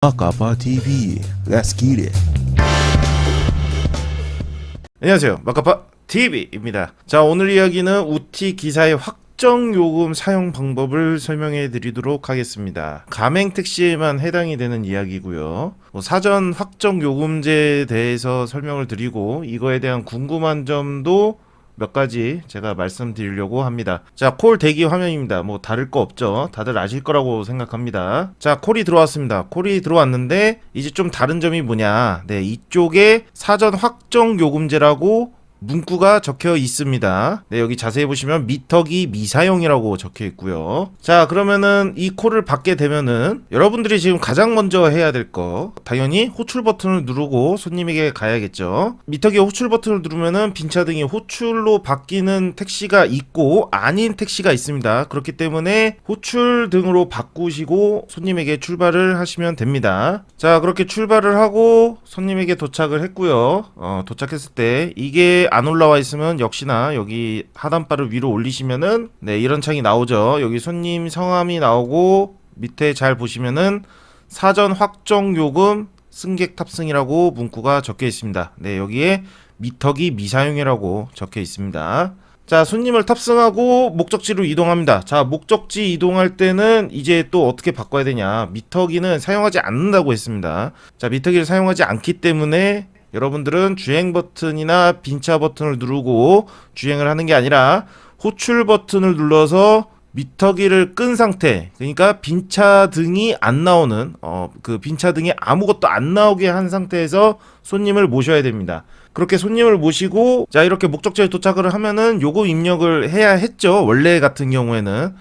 마카파 TV, Let's get it. 안녕하세요, 마카파 TV입니다. 자, 오늘 이야기는 우티 기사의 확정 요금 사용 방법을 설명해 드리도록 하겠습니다. 가맹 택시에만 해당이 되는 이야기고요. 사전 확정 요금제에 대해서 설명을 드리고 이거에 대한 궁금한 점도 몇 가지 제가 말씀드리려고 합니다. 자, 콜 대기 화면입니다. 뭐 다를 거 없죠. 다들 아실 거라고 생각합니다. 자, 콜이 들어왔습니다. 콜이 들어왔는데 이제 좀 다른 점이 뭐냐. 네, 이쪽에 사전 확정 요금제라고 문구가 적혀 있습니다. 네, 여기 자세히 보시면 미터기 미사용이라고 적혀 있고요. 자, 그러면은 이 콜을 받게 되면은 여러분들이 지금 가장 먼저 해야 될 거 당연히 호출 버튼을 누르고 손님에게 가야겠죠. 미터기 호출 버튼을 누르면은 빈차등이 호출로 바뀌는 택시가 있고 아닌 택시가 있습니다. 그렇기 때문에 호출 등으로 바꾸시고 손님에게 출발을 하시면 됩니다. 자, 그렇게 출발을 하고 손님에게 도착을 했고요. 도착했을 때 이게 안 올라와 있으면 역시나 여기 하단바를 위로 올리시면은 네, 이런 창이 나오죠. 여기 손님 성함이 나오고 밑에 잘 보시면은 사전 확정 요금 승객 탑승이라고 문구가 적혀 있습니다. 네, 여기에 미터기 미사용이라고 적혀 있습니다. 자, 손님을 탑승하고 목적지로 이동합니다. 자, 목적지 이동할 때는 이제 또 어떻게 바꿔야 되냐. 미터기는 사용하지 않는다고 했습니다. 자, 미터기를 사용하지 않기 때문에 여러분들은 주행 버튼이나 빈차 버튼을 누르고 주행을 하는 게 아니라 호출 버튼을 눌러서 미터기를 끈 상태, 그러니까 빈차 등이 안 나오는 그 빈차 등이 아무것도 안 나오게 한 상태에서 손님을 모셔야 됩니다. 그렇게 손님을 모시고 자, 이렇게 목적지에 도착을 하면은 요금 입력을 해야 했죠. 원래 같은 경우는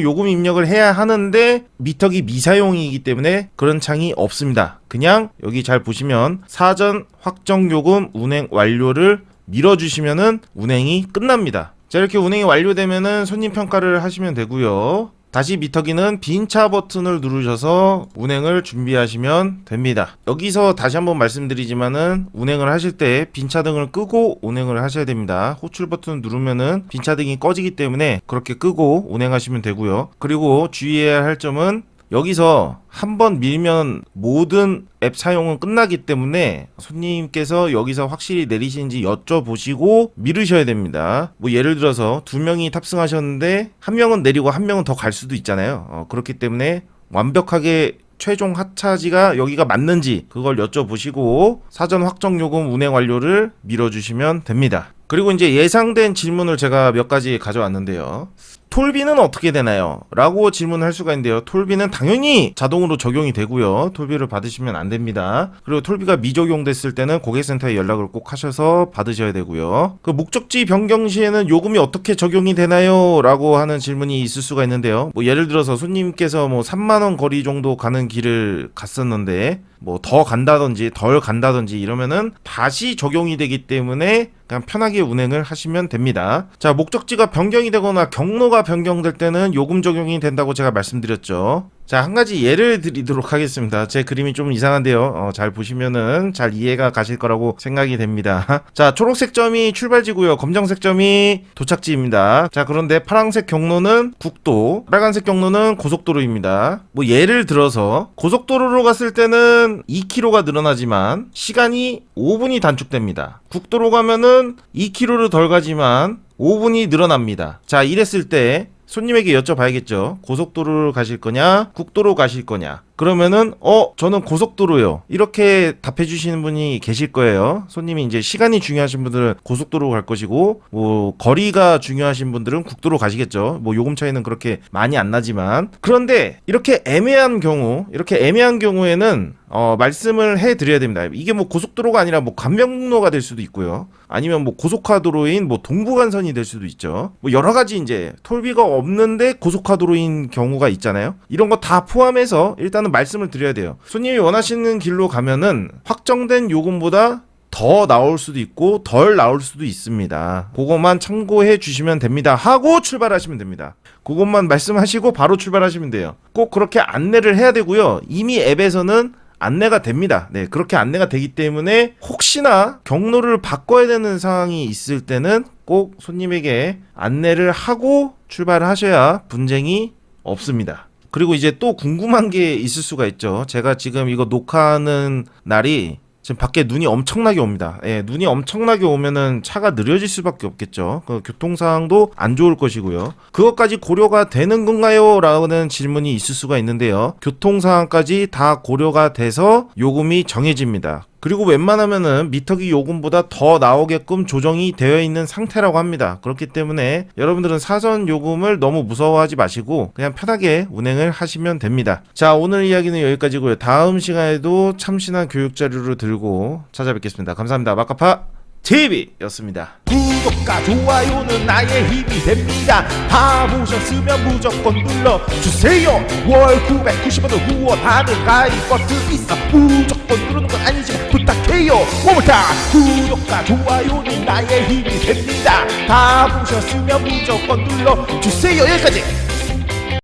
요금 입력을 해야 하는데 미터기 미사용이기 때문에 그런 창이 없습니다. 그냥 여기 잘 보시면 사전 확정 요금 운행 완료를 밀어주시면은 운행이 끝납니다. 자, 이렇게 운행이 완료되면은 손님 평가를 하시면 되고요. 다시 미터기는 빈차 버튼을 누르셔서 운행을 준비하시면 됩니다. 여기서 다시 한번 말씀드리지만은 운행을 하실 때 빈차등을 끄고 운행을 하셔야 됩니다. 호출 버튼을 누르면은 빈차등이 꺼지기 때문에 그렇게 끄고 운행하시면 되고요. 그리고 주의해야 할 점은 여기서 한번 밀면 모든 앱 사용은 끝나기 때문에 손님께서 여기서 확실히 내리시는지 여쭤보시고 미루셔야 됩니다. 뭐 예를 들어서 2명이 탑승하셨는데 1명은 내리고 1명은 더 갈 수도 있잖아요. 그렇기 때문에 완벽하게 최종 하차지가 여기가 맞는지 그걸 여쭤보시고 사전 확정 요금 운행 완료를 밀어주시면 됩니다. 그리고 이제 예상된 질문을 제가 몇 가지 가져왔는데요. 톨비는 어떻게 되나요? 라고 질문할 수가 있는데요. 톨비는 당연히 자동으로 적용이 되고요. 톨비를 받으시면 안 됩니다. 그리고 톨비가 미적용됐을 때는 고객센터에 연락을 꼭 하셔서 받으셔야 되고요. 그 목적지 변경 시에는 요금이 어떻게 적용이 되나요? 라고 하는 질문이 있을 수가 있는데요. 뭐 예를 들어서 손님께서 뭐 3만원 거리 정도 가는 길을 갔었는데 뭐 더 간다든지 덜 간다든지 이러면은 다시 적용이 되기 때문에 그냥 편하게 운행을 하시면 됩니다. 자, 목적지가 변경이 되거나 경로가 변경될 때는 요금 적용이 된다고 제가 말씀드렸죠. 자, 한 가지 예를 드리도록 하겠습니다. 제 그림이 좀 이상한데요. 잘 보시면은 잘 이해가 가실 거라고 생각이 됩니다. 자, 초록색 점이 출발지고요. 검정색 점이 도착지입니다. 자, 그런데 파란색 경로는 국도, 빨간색 경로는 고속도로입니다. 뭐 예를 들어서 고속도로로 갔을 때는 2km가 늘어나지만 시간이 5분이 단축됩니다. 국도로 가면은 2km를 덜 가지만 5분이 늘어납니다. 자, 이랬을 때 손님에게 여쭤봐야겠죠. 고속도로를 가실 거냐? 국도로 가실 거냐? 그러면은 저는 고속도로요. 이렇게 답해 주시는 분이 계실 거예요. 손님이 이제 시간이 중요하신 분들은 고속도로 갈 것이고 뭐 거리가 중요하신 분들은 국도로 가시겠죠. 뭐 요금 차이는 그렇게 많이 안 나지만 그런데 이렇게 애매한 경우에는 말씀을 해 드려야 됩니다. 이게 뭐 고속도로가 아니라 뭐 간명로가 될 수도 있고요. 아니면 뭐 고속화도로인 뭐 동부간선이 될 수도 있죠. 뭐 여러 가지 이제 톨비가 없는데 고속화도로인 경우가 있잖아요. 이런 거 다 포함해서 일단은 말씀을 드려야 돼요. 손님이 원하시는 길로 가면은 확정된 요금보다 더 나올 수도 있고 덜 나올 수도 있습니다. 그것만 참고해 주시면 됩니다. 하고 출발하시면 됩니다. 그것만 말씀하시고 바로 출발하시면 돼요. 꼭 그렇게 안내를 해야 되고요. 이미 앱에서는 안내가 됩니다. 네, 그렇게 안내가 되기 때문에 혹시나 경로를 바꿔야 되는 상황이 있을 때는 꼭 손님에게 안내를 하고 출발을 하셔야 분쟁이 없습니다. 그리고 이제 또 궁금한 게 있을 수가 있죠. 제가 지금 이거 녹화하는 날이 지금 밖에 눈이 엄청나게 옵니다. 예, 눈이 엄청나게 오면은 차가 느려질 수밖에 없겠죠. 그 교통 상황도 안 좋을 것이고요. 그것까지 고려가 되는 건가요? 라는 질문이 있을 수가 있는데요. 교통 상황까지 다 고려가 돼서 요금이 정해집니다. 그리고 웬만하면은 미터기 요금보다 더 나오게끔 조정이 되어 있는 상태라고 합니다. 그렇기 때문에 여러분들은 사전 요금을 너무 무서워하지 마시고 그냥 편하게 운행을 하시면 됩니다. 자, 오늘 이야기는 여기까지고요. 다음 시간에도 참신한 교육 자료를 들고 찾아뵙겠습니다. 감사합니다. 마카파 TV였습니다. 구독과 좋아요는 나의 힘이 됩니다. 다 보셨으면 무조건 눌러주세요. 월 990원을 후원하는 가입 버튼 있어. 무조건 누르는 건 아니지만 부탁해요. One more time. 구독과 좋아요는 나의 힘이 됩니다. 다 보셨으면 무조건 눌러주세요. 여기까지.